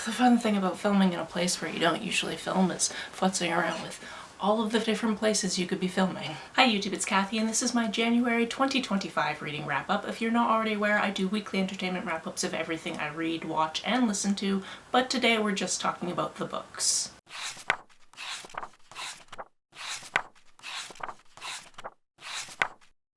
The fun thing about filming in a place where you don't usually film is futzing around with all of the different places you could be filming. Hi YouTube, it's Kathy and this is my January 2025 reading wrap-up. If you're not already aware, I do weekly entertainment wrap-ups of everything I read, watch, and listen to, but today we're just talking about the books.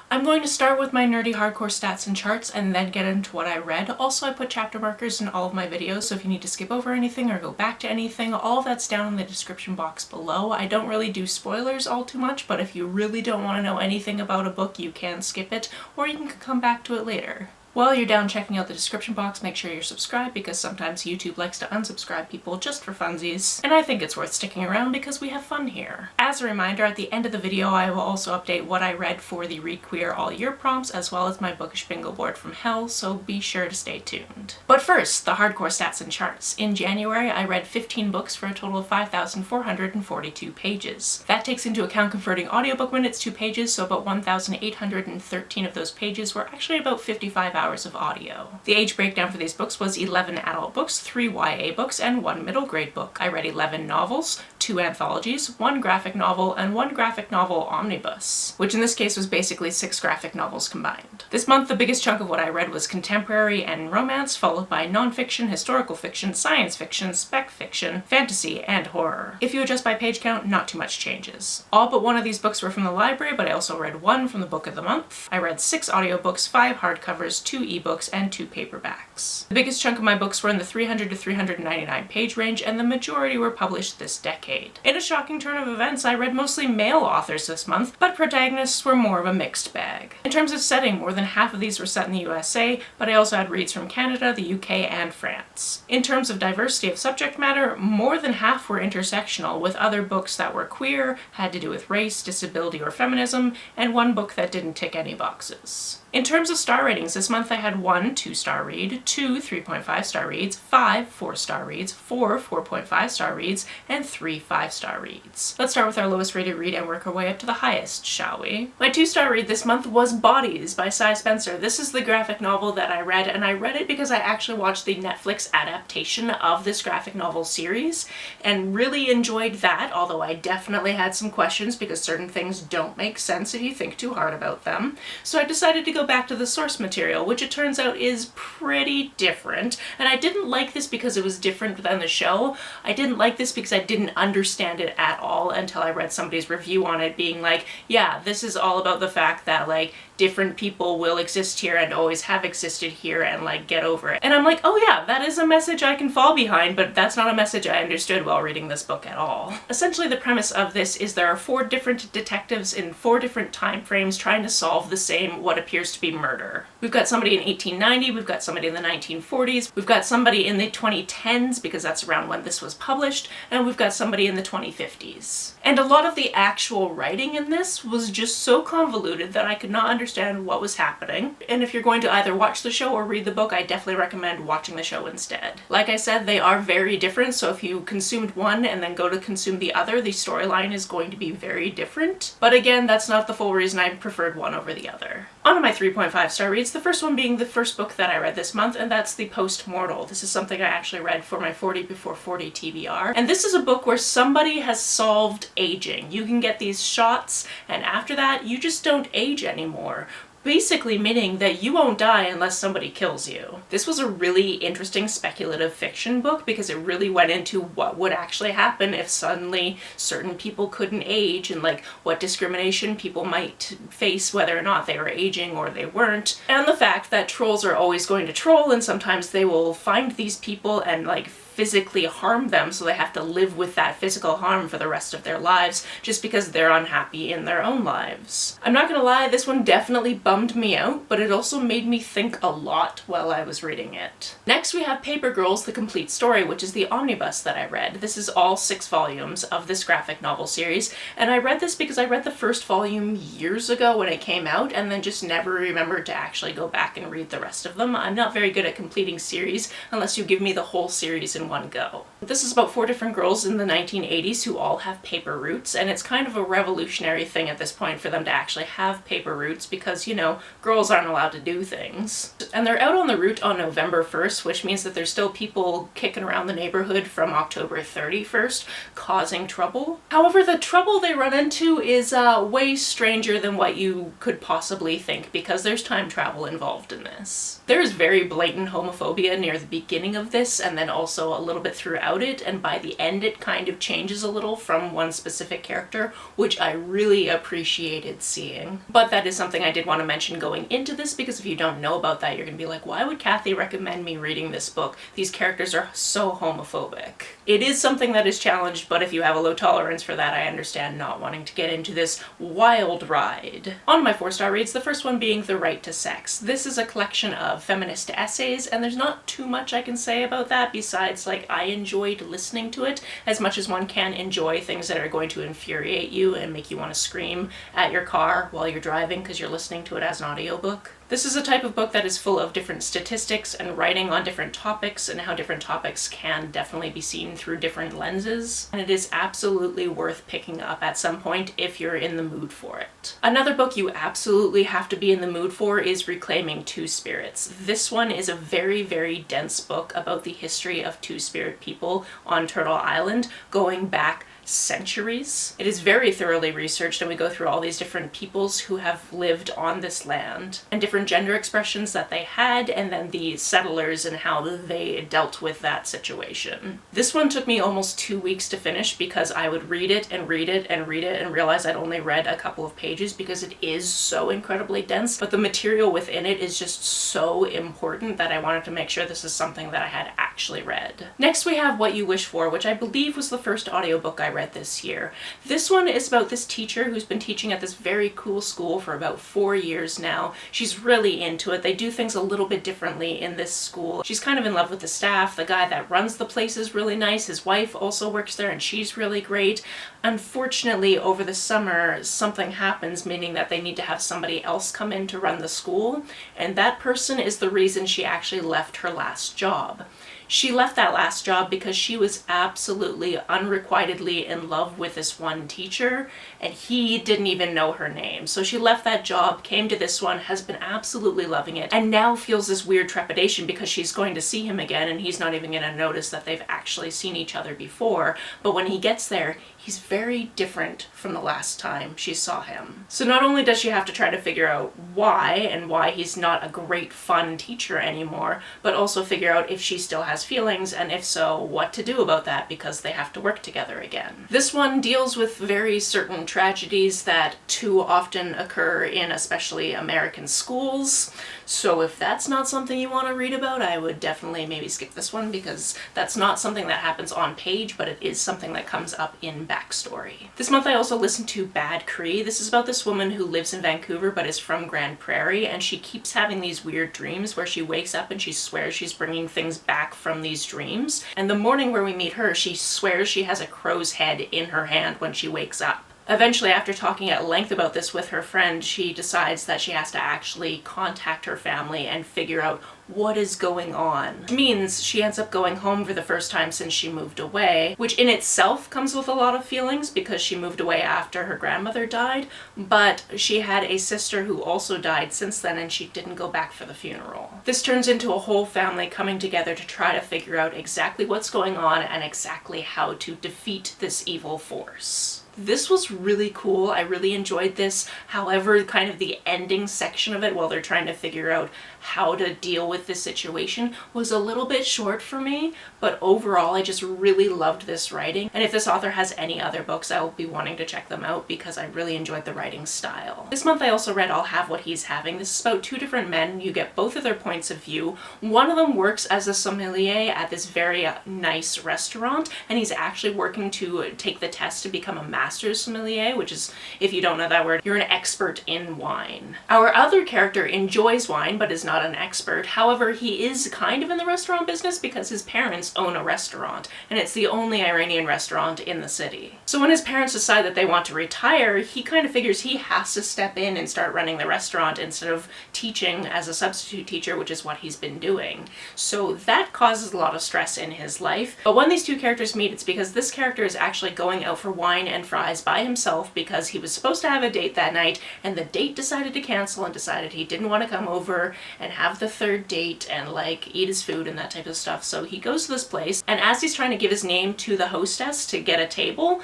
I'm going to start with my nerdy hardcore stats and charts and then get into what I read. Also, I put chapter markers in all of my videos, so if you need to skip over anything or go back to anything, all of that's down in the description box below. I don't really do spoilers all too much, but if you really don't want to know anything about a book, you can skip it, or you can come back to it later. While you're down checking out the description box, make sure you're subscribed because sometimes YouTube likes to unsubscribe people just for funsies, and I think it's worth sticking around because we have fun here. As a reminder, at the end of the video I will also update what I read for the Read Queer All Year prompts as well as my bookish bingo board from hell, so be sure to stay tuned. But first, the hardcore stats and charts. In January I read 15 books for a total of 5,442 pages. That takes into account converting audiobook minutes to pages, so about 1,813 of those pages were actually about 55 hours of audio. The age breakdown for these books was 11 adult books, 3 YA books, and 1 middle grade book. I read 11 novels, 2 anthologies, 1 graphic novel, and 1 graphic novel omnibus, which in this case was basically 6 graphic novels combined. This month the biggest chunk of what I read was contemporary and romance, followed by nonfiction, historical fiction, science fiction, spec fiction, fantasy, and horror. If you adjust by page count, not too much changes. All but one of these books were from the library, but I also read 1 from the book of the month. I read 6 audiobooks, 5 hardcovers, 2 ebooks, and 2 paperbacks. The biggest chunk of my books were in the 300 to 399 page range, and the majority were published this decade. In a shocking turn of events, I read mostly male authors this month, but protagonists were more of a mixed bag. In terms of setting, more than half of these were set in the USA, but I also had reads from Canada, the UK, and France. In terms of diversity of subject matter, more than half were intersectional, with other books that were queer, had to do with race, disability, or feminism, and 1 book that didn't tick any boxes. In terms of star ratings, this month I had 1 2-star read, 2 3.5-star reads, 5 4-star reads, 4 4.5-star reads, and 3 5-star reads. Let's start with our lowest rated read and work our way up to the highest, shall we? My 2-star read this month was Bodies by Cy Spencer. This is the graphic novel that I read, and I read it because I actually watched the Netflix adaptation of this graphic novel series and really enjoyed that, although I definitely had some questions because certain things don't make sense if you think too hard about them. So I decided to go back to the source material, which it turns out is pretty different. And I didn't like this because it was different than the show. I didn't like this because I didn't understand it at all until I read somebody's review on it being like, yeah, this is all about the fact that like different people will exist here and always have existed here and like get over it. And I'm like, oh yeah, that is a message I can fall behind, but that's not a message I understood while reading this book at all. Essentially the premise of this is there are 4 different detectives in 4 different time frames trying to solve the same what appears to be murder. We've got somebody in 1890, we've got somebody in the 1940s, we've got somebody in the 2010s because that's around when this was published, and we've got somebody in the 2050s. And a lot of the actual writing in this was just so convoluted that I could not understand what was happening. And if you're going to either watch the show or read the book, I definitely recommend watching the show instead. Like I said, they are very different, so if you consumed one and then go to consume the other, the storyline is going to be very different. But again, that's not the full reason I preferred one over the other. On to my 3.5-star reads, the first one being the first book that I read this month, and that's The Post-Mortal. This is something I actually read for my 40 Before 40 TBR. And this is a book where somebody has solved aging. You can get these shots, and after that, you just don't age anymore. Basically meaning that you won't die unless somebody kills you. This was a really interesting speculative fiction book because it really went into what would actually happen if suddenly certain people couldn't age and like what discrimination people might face whether or not they were aging or they weren't. And the fact that trolls are always going to troll and sometimes they will find these people and like physically harm them, so they have to live with that physical harm for the rest of their lives just because they're unhappy in their own lives. I'm not gonna lie, this one definitely bummed me out, but it also made me think a lot while I was reading it. Next we have Paper Girls: The Complete Story, which is the omnibus that I read. This is all 6 volumes of this graphic novel series, and I read this because I read the first volume years ago when it came out and then just never remembered to actually go back and read the rest of them. I'm not very good at completing series unless you give me the whole series in in one go. This is about 4 different girls in the 1980s who all have paper routes, and it's kind of a revolutionary thing at this point for them to actually have paper routes because, you know, girls aren't allowed to do things. And they're out on the route on November 1st, which means that there's still people kicking around the neighborhood from October 31st, causing trouble. However, the trouble they run into is way stranger than what you could possibly think, because there's time travel involved in this. There's very blatant homophobia near the beginning of this, and then also a little bit throughout it, and by the end it kind of changes a little from one specific character, which I really appreciated seeing. But that is something I did want to mention going into this, because if you don't know about that, you're gonna be like, why would Kathy recommend me reading this book? These characters are so homophobic. It is something that is challenged, but if you have a low tolerance for that, I understand not wanting to get into this wild ride. On my 4-star reads, the first one being The Right to Sex. This is a collection of feminist essays, and there's not too much I can say about that besides, like, I enjoyed listening to it as much as one can enjoy things that are going to infuriate you and make you want to scream at your car while you're driving because you're listening to it as an audiobook. This is a type of book that is full of different statistics and writing on different topics and how different topics can definitely be seen through different lenses, and it is absolutely worth picking up at some point if you're in the mood for it. Another book you absolutely have to be in the mood for is Reclaiming Two-Spirits. This one is a very, very dense book about the history of Two-Spirit people on Turtle Island going back centuries. It is very thoroughly researched, and we go through all these different peoples who have lived on this land and different gender expressions that they had, and then the settlers and how they dealt with that situation. This one took me almost 2 weeks to finish because I would read it and read it and read it and realize I'd only read a couple of pages because it is so incredibly dense, but the material within it is just so important that I wanted to make sure this is something that I had actually read. Next we have What You Wish For, which I believe was the first audiobook I read this year. This one is about this teacher who's been teaching at this very cool school for about 4 years now. She's really into it. They do things a little bit differently in this school. She's kind of in love with the staff. The guy that runs the place is really nice. His wife also works there and she's really great. Unfortunately, over the summer, something happens, meaning that they need to have somebody else come in to run the school, and that person is the reason she actually left her last job. She left that last job because she was absolutely unrequitedly in love with this one teacher, and he didn't even know her name. So she left that job, came to this one, has been absolutely loving it, and now feels this weird trepidation because she's going to see him again and he's not even going to notice that they've actually seen each other before. But when he gets there, he's very different from the last time she saw him. So not only does she have to try to figure out why and why he's not a great fun teacher anymore, but also figure out if she still has feelings, and if so, what to do about that, because they have to work together again. This one deals with very certain tragedies that too often occur in especially American schools. So if that's not something you want to read about, I would definitely maybe skip this one, because that's not something that happens on page, but it is something that comes up in backstory. This month I also listened to Bad Cree. This is about this woman who lives in Vancouver but is from Grand Prairie, and she keeps having these weird dreams where she wakes up and she swears she's bringing things back from these dreams. And the morning where we meet her, she swears she has a crow's head in her hand when she wakes up. Eventually, after talking at length about this with her friend, she decides that she has to actually contact her family and figure out what is going on. Which means she ends up going home for the first time since she moved away, which in itself comes with a lot of feelings because she moved away after her grandmother died, but she had a sister who also died since then and she didn't go back for the funeral. This turns into a whole family coming together to try to figure out exactly what's going on and exactly how to defeat this evil force. This was really cool. I really enjoyed this. However, kind of the ending section of it, while they're trying to figure out how to deal with this situation, was a little bit short for me, but overall I just really loved this writing. And if this author has any other books, I will be wanting to check them out because I really enjoyed the writing style. This month I also read I'll Have What He's Having. This is about 2 different men. You get both of their points of view. One of them works as a sommelier at this very nice restaurant, and he's actually working to take the test to become a master's sommelier, which is, if you don't know that word, you're an expert in wine. Our other character enjoys wine but is not not an expert. However, he is kind of in the restaurant business because his parents own a restaurant, and it's the only Iranian restaurant in the city. So when his parents decide that they want to retire, he kind of figures he has to step in and start running the restaurant instead of teaching as a substitute teacher, which is what he's been doing. So that causes a lot of stress in his life. But when these two characters meet, it's because this character is actually going out for wine and fries by himself because he was supposed to have a date that night, and the date decided to cancel and decided he didn't want to come over and have the third date and like eat his food and that type of stuff. So he goes to this place, and as he's trying to give his name to the hostess to get a table,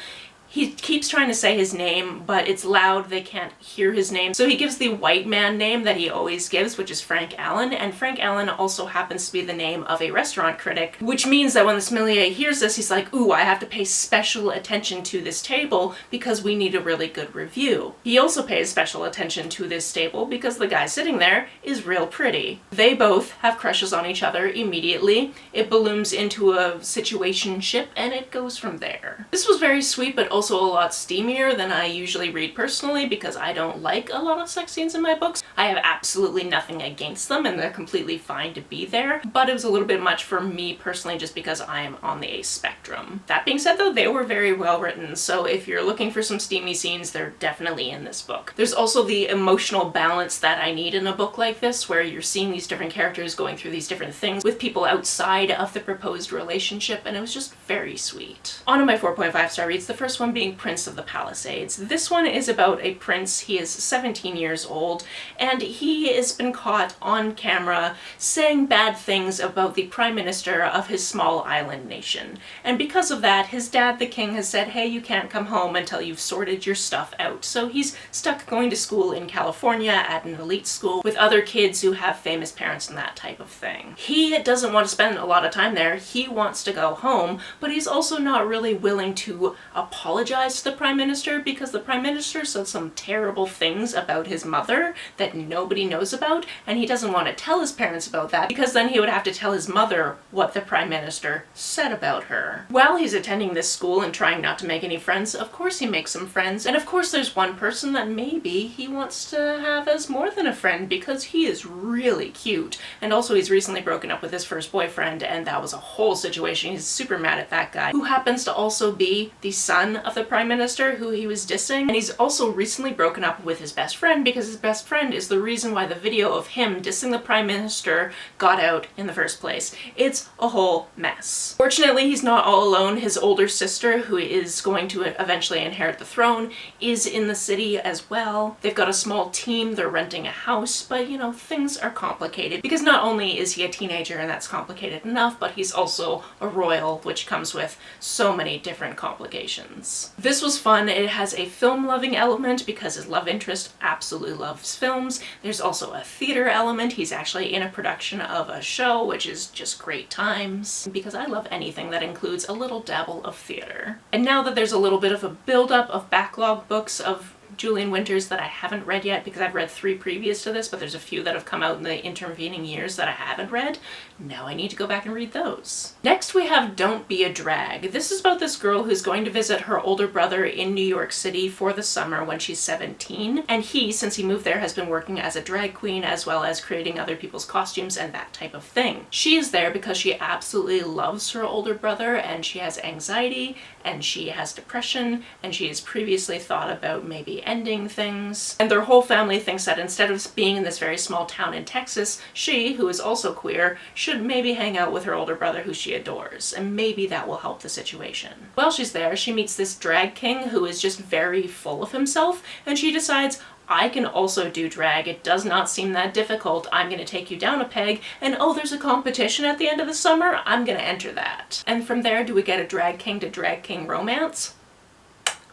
he keeps trying to say his name, but it's loud, they can't hear his name. So he gives the white man name that he always gives, which is Frank Allen, and Frank Allen also happens to be the name of a restaurant critic, which means that when the sommelier hears this, he's like, ooh, I have to pay special attention to this table because we need a really good review. He also pays special attention to this table because the guy sitting there is real pretty. They both have crushes on each other immediately. It balloons into a situationship, and it goes from there. This was very sweet, but also a lot steamier than I usually read personally because I don't like a lot of sex scenes in my books. I have absolutely nothing against them and they're completely fine to be there, but it was a little bit much for me personally just because I am on the ace spectrum. That being said though, they were very well written, so if you're looking for some steamy scenes, they're definitely in this book. There's also the emotional balance that I need in a book like this, where you're seeing these different characters going through these different things with people outside of the proposed relationship, and it was just very sweet. On to my 4.5 star reads, the first one being Prince of the Palisades. This one is about a prince. He is 17 years old, and he has been caught on camera saying bad things about the prime minister of his small island nation. And because of that, his dad, the king, has said, hey, you can't come home until you've sorted your stuff out. So he's stuck going to school in California at an elite school with other kids who have famous parents and that type of thing. He doesn't want to spend a lot of time there. He wants to go home, but he's also not really willing to apologize to the prime minister because the prime minister said some terrible things about his mother that nobody knows about, and he doesn't want to tell his parents about that because then he would have to tell his mother what the prime minister said about her. While he's attending this school and trying not to make any friends, of course he makes some friends, and of course there's one person that maybe he wants to have as more than a friend because he is really cute. And also he's recently broken up with his first boyfriend, and that was a whole situation. He's super mad at that guy, who happens to also be the son of the prime minister who he was dissing. And he's also recently broken up with his best friend because his best friend is the reason why the video of him dissing the prime minister got out in the first place. It's a whole mess. Fortunately, he's not all alone. His older sister, who is going to eventually inherit the throne, is in the city as well. They've got a small team, they're renting a house, but you know, things are complicated because not only is he a teenager and that's complicated enough, but he's also a royal, which comes with so many different complications. This was fun. It has a film-loving element because his love interest absolutely loves films. There's also a theater element. He's actually in a production of a show, which is just great times because I love anything that includes a little dabble of theater. And now that there's a little bit of a buildup of backlog books of Julian Winters that I haven't read yet because I've read 3 previous to this, but there's a few that have come out in the intervening years that I haven't read. Now I need to go back and read those. Next we have Don't Be a Drag. This is about this girl who's going to visit her older brother in New York City for the summer when she's 17, and he, since he moved there, has been working as a drag queen as well as creating other people's costumes and that type of thing. She is there because she absolutely loves her older brother, and she has anxiety and she has depression, and she has previously thought about maybe ending things. And their whole family thinks that instead of being in this very small town in Texas, she, who is also queer, should maybe hang out with her older brother who she adores, and maybe that will help the situation. While she's there, she meets this drag king who is just very full of himself, and she decides, I can also do drag. It does not seem that difficult. I'm gonna take you down a peg, and oh, there's a competition at the end of the summer? I'm gonna enter that. And from there, do we get a drag king to drag king romance?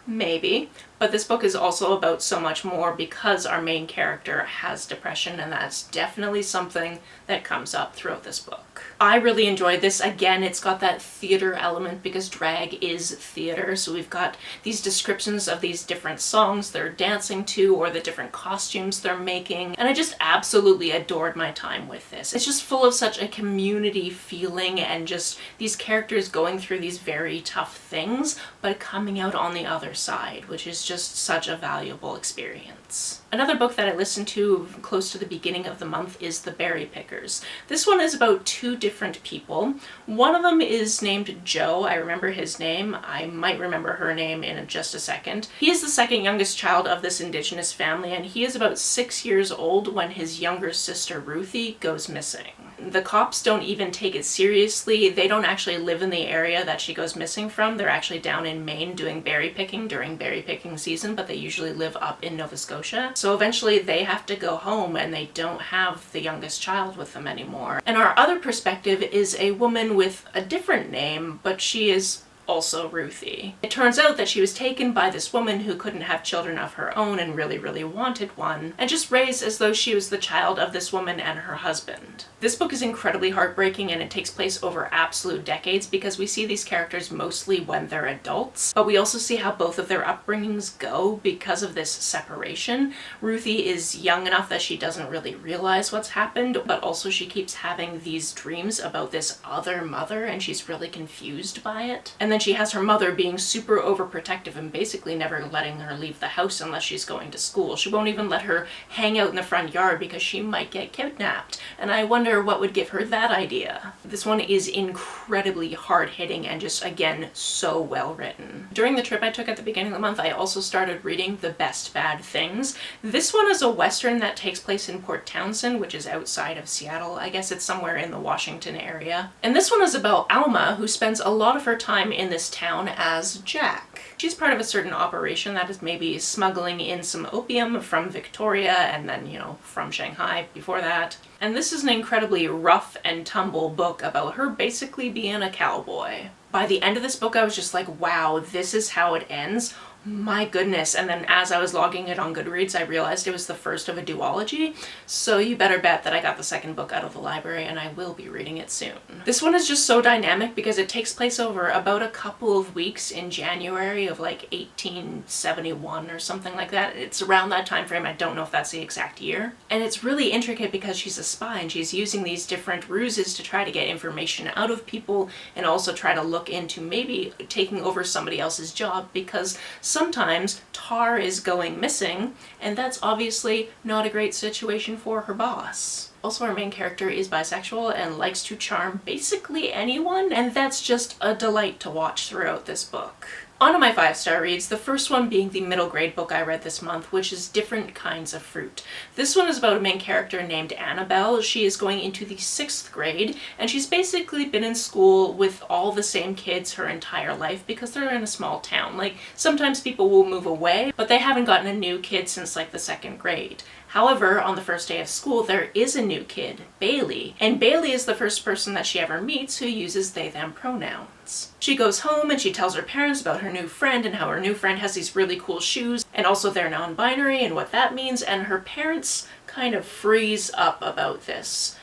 Maybe. But this book is also about so much more because our main character has depression, and that's definitely something that comes up throughout this book. I really enjoyed this. Again, it's got that theater element because drag is theater, so we've got these descriptions of these different songs they're dancing to or the different costumes they're making, and I just absolutely adored my time with this. It's just full of such a community feeling and just these characters going through these very tough things but coming out on the other side, which is just such a valuable experience. Another book that I listened to close to the beginning of the month is The Berry Pickers. This one is about two different people. One of them is named Joe. I remember his name. I might remember her name in just a second. He is the second youngest child of this Indigenous family, and he is about 6 years old when his younger sister Ruthie goes missing. The cops don't even take it seriously. They don't actually live in the area that she goes missing from. They're actually down in Maine doing berry picking during berry picking season, but they usually live up in Nova Scotia. So eventually they have to go home and they don't have the youngest child with them anymore. And our other perspective is a woman with a different name, but she is also Ruthie. It turns out that she was taken by this woman who couldn't have children of her own and really wanted one, and just raised as though she was the child of this woman and her husband. This book is incredibly heartbreaking, and it takes place over absolute decades because we see these characters mostly when they're adults, but we also see how both of their upbringings go because of this separation. Ruthie is young enough that she doesn't really realize what's happened, but also she keeps having these dreams about this other mother, and she's really confused by it. And then she has her mother being super overprotective and basically never letting her leave the house unless she's going to school. She won't even let her hang out in the front yard because she might get kidnapped. And I wonder what would give her that idea. This one is incredibly hard-hitting and just, again, so well written. During the trip I took at the beginning of the month, I also started reading The Best Bad Things. This one is a Western that takes place in Port Townsend, which is outside of Seattle. I guess it's somewhere in the Washington area. And this one is about Alma, who spends a lot of her time in this town as Jack. She's part of a certain operation that is maybe smuggling in some opium from Victoria and then, from Shanghai before that. And this is an incredibly rough and tumble book about her basically being a cowboy. By the end of this book, I was just like, wow, this is how it ends. My goodness. And then as I was logging it on Goodreads, I realized it was the first of a duology. So you better bet that I got the second book out of the library and I will be reading it soon. This one is just so dynamic because it takes place over about a couple of weeks in January of like 1871 or something like that. It's around that time frame. I don't know if that's the exact year. And it's really intricate because she's a spy and she's using these different ruses to try to get information out of people and also try to look into maybe taking over somebody else's job, because sometimes Tar is going missing, and that's obviously not a great situation for her boss. Also, our main character is bisexual and likes to charm basically anyone, and that's just a delight to watch throughout this book. On to my 5-star reads, the first one being the middle grade book I read this month, which is Different Kinds of Fruit. This one is about a main character named Annabelle. She is going into the 6th grade, and she's basically been in school with all the same kids her entire life because they're in a small town. Like, sometimes people will move away, but they haven't gotten a new kid since like the 2nd grade. However, on the first day of school, there is a new kid, Bailey, and Bailey is the first person that she ever meets who uses they/them pronouns. She goes home and she tells her parents about her new friend and how her new friend has these really cool shoes, and also they're non-binary and what that means, and her parents kind of freeze up about this.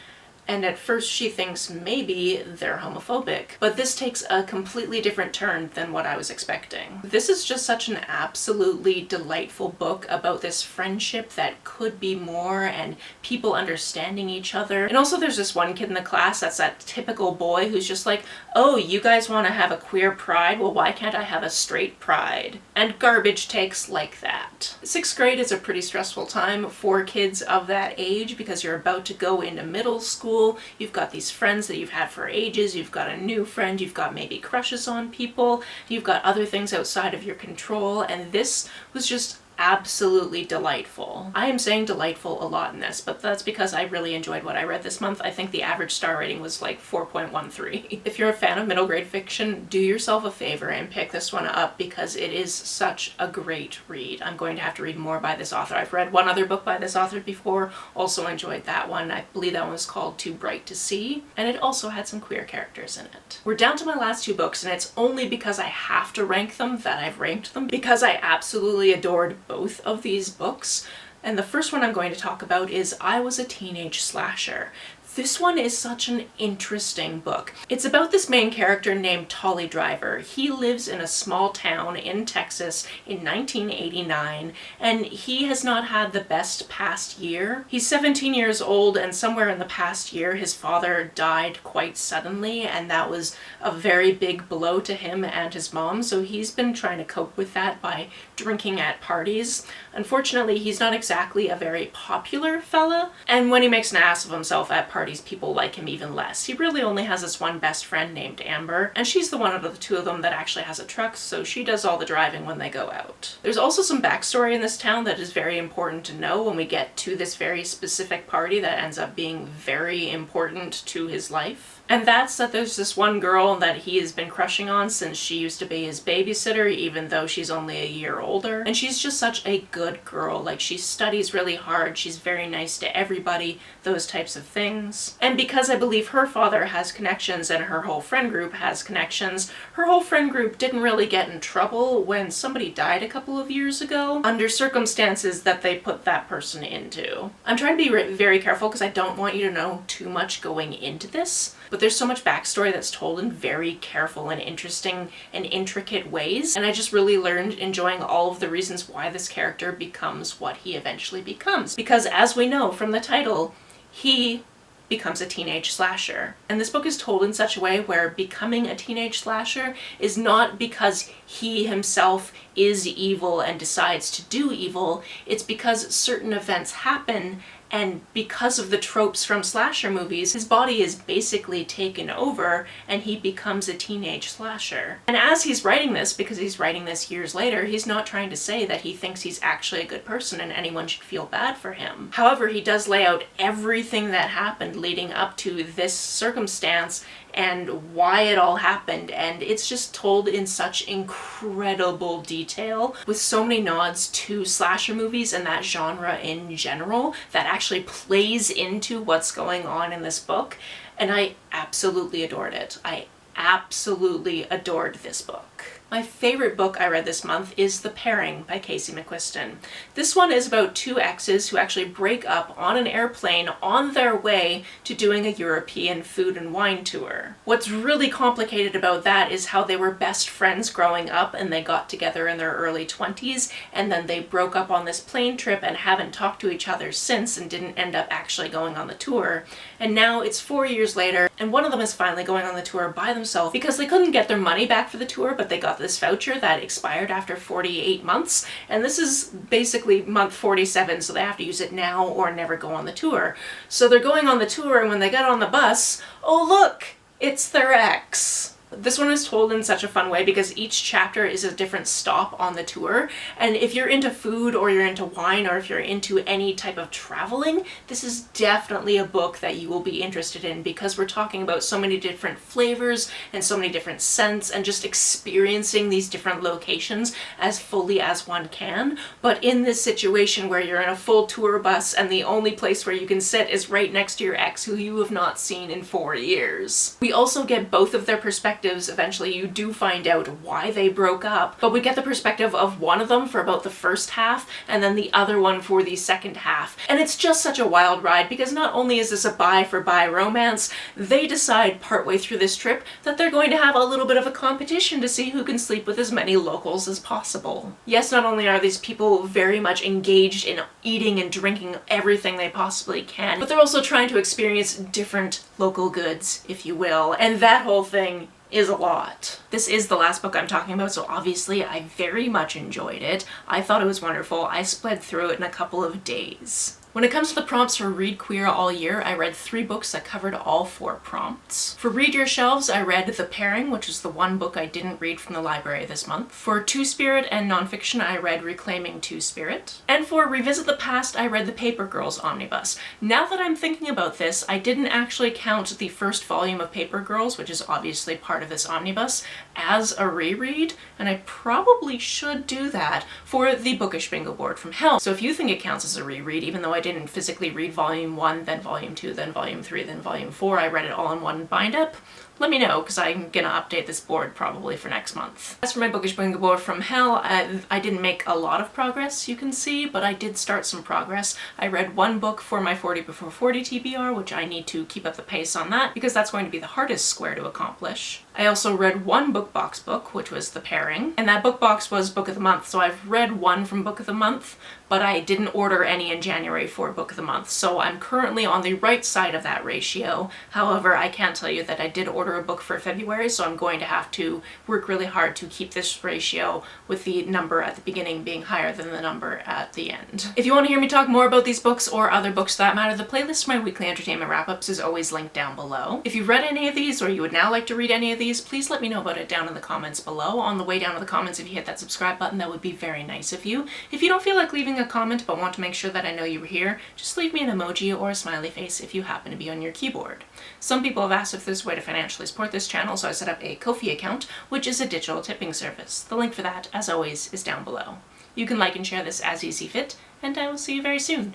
And at first she thinks maybe they're homophobic, but this takes a completely different turn than what I was expecting. This is just such an absolutely delightful book about this friendship that could be more and people understanding each other. And also there's this one kid in the class that's that typical boy who's just like, oh, you guys want to have a queer pride? Well, why can't I have a straight pride? And garbage takes like that. 6th grade is a pretty stressful time for kids of that age because you're about to go into middle school. You've got these friends that you've had for ages, you've got a new friend, you've got maybe crushes on people, you've got other things outside of your control, and this was just absolutely delightful. I am saying delightful a lot in this, but that's because I really enjoyed what I read this month. I think the average star rating was like 4.13. If you're a fan of middle grade fiction, do yourself a favor and pick this one up because it is such a great read. I'm going to have to read more by this author. I've read one other book by this author before, also enjoyed that one. I believe that one was called Too Bright to See, and it also had some queer characters in it. We're down to my last 2 books, and it's only because I have to rank them that I've ranked them, because I absolutely adored both of these books. And the first one I'm going to talk about is I Was a Teenage Slasher. This one is such an interesting book. It's about this main character named Tolly Driver. He lives in a small town in Texas in 1989, and he has not had the best past year. He's 17 years old, and somewhere in the past year his father died quite suddenly, and that was a very big blow to him and his mom, so he's been trying to cope with that by drinking at parties. Unfortunately, he's not exactly a very popular fella, and when he makes an ass of himself at parties, people like him even less. He really only has this one best friend named Amber, and she's the one out of the two of them that actually has a truck, so she does all the driving when they go out. There's also some backstory in this town that is very important to know when we get to this very specific party that ends up being very important to his life. And that's that there's this one girl that he has been crushing on since she used to be his babysitter, even though she's only a year older. And she's just such a good girl. Like, she studies really hard, she's very nice to everybody, those types of things. And because I believe her father has connections and her whole friend group has connections, her whole friend group didn't really get in trouble when somebody died a couple of years ago, under circumstances that they put that person into. I'm trying to be very careful because I don't want you to know too much going into this. But there's so much backstory that's told in very careful and interesting and intricate ways, and I just really learned enjoying all of the reasons why this character becomes what he eventually becomes. Because as we know from the title, he becomes a teenage slasher. And this book is told in such a way where becoming a teenage slasher is not because he himself is evil and decides to do evil, it's because certain events happen, and because of the tropes from slasher movies, his body is basically taken over and he becomes a teenage slasher. And as he's writing this, because he's writing this years later, he's not trying to say that he thinks he's actually a good person and anyone should feel bad for him. However, he does lay out everything that happened leading up to this circumstance and why it all happened, and it's just told in such incredible detail with so many nods to slasher movies and that genre in general that actually plays into what's going on in this book, and I absolutely adored it. I absolutely adored this book. My favorite book I read this month is The Pairing by Casey McQuiston. This one is about two exes who actually break up on an airplane on their way to doing a European food and wine tour. What's really complicated about that is how they were best friends growing up and they got together in their early 20s, and then they broke up on this plane trip and haven't talked to each other since and didn't end up actually going on the tour. And now it's 4 years later and one of them is finally going on the tour by themselves because they couldn't get their money back for the tour, but they got this voucher that expired after 48 months, and this is basically month 47, so they have to use it now or never go on the tour. So they're going on the tour, and when they get on the bus, oh look, it's their ex. This one is told in such a fun way because each chapter is a different stop on the tour, and if you're into food or you're into wine or if you're into any type of traveling, this is definitely a book that you will be interested in because we're talking about so many different flavors and so many different scents and just experiencing these different locations as fully as one can. But in this situation where you're in a full tour bus and the only place where you can sit is right next to your ex who you have not seen in 4 years. We also get both of their perspectives. Eventually you do find out why they broke up, but we get the perspective of one of them for about the first half and then the other one for the second half. And it's just such a wild ride because not only is this a buy for buy romance, they decide partway through this trip that they're going to have a little bit of a competition to see who can sleep with as many locals as possible. Yes, not only are these people very much engaged in eating and drinking everything they possibly can, but they're also trying to experience different local goods, if you will, and that whole thing is a lot. This is the last book I'm talking about, so obviously I very much enjoyed it. I thought it was wonderful. I sped through it in a couple of days. When it comes to the prompts for Read Queer all year, I read 3 books that covered all 4 prompts. For Read Your Shelves, I read The Pairing, which is the one book I didn't read from the library this month. For Two-Spirit and nonfiction, I read Reclaiming Two-Spirit. And for Revisit the Past, I read the Paper Girls Omnibus. Now that I'm thinking about this, I didn't actually count the first volume of Paper Girls, which is obviously part of this omnibus, as a reread, and I probably should do that for the Bookish Bingo Board from Hell. So if you think it counts as a reread, even though I didn't physically read volume 1, then volume 2, then volume 3, then volume 4, I read it all in one bind-up, let me know, because I'm gonna update this board probably for next month. As for my Bookish Bingo board from hell, I didn't make a lot of progress, you can see, but I did start some progress. I read one book for my 40 before 40 TBR, which I need to keep up the pace on that, because that's going to be the hardest square to accomplish. I also read one book box book, which was The Pairing, and that book box was Book of the Month, so I've read one from Book of the Month, but I didn't order any in January for Book of the Month, so I'm currently on the right side of that ratio. However, I can tell you that I did order a book for February, so I'm going to have to work really hard to keep this ratio, with the number at the beginning being higher than the number at the end. If you want to hear me talk more about these books or other books for that matter, the playlist for my weekly entertainment wrap-ups is always linked down below. If you've read any of these or you would now like to read any of these, please let me know about it down in the comments below. On the way down to the comments, if you hit that subscribe button, that would be very nice of you. If you don't feel like leaving a comment but want to make sure that I know you were here, just leave me an emoji or a smiley face if you happen to be on your keyboard. Some people have asked if there's a way to financially support this channel, so I set up a Ko-fi account, which is a digital tipping service. The link for that, as always, is down below. You can like and share this as you see fit, and I will see you very soon.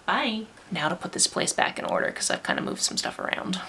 Bye! Now to put this place back in order, because I've kind of moved some stuff around.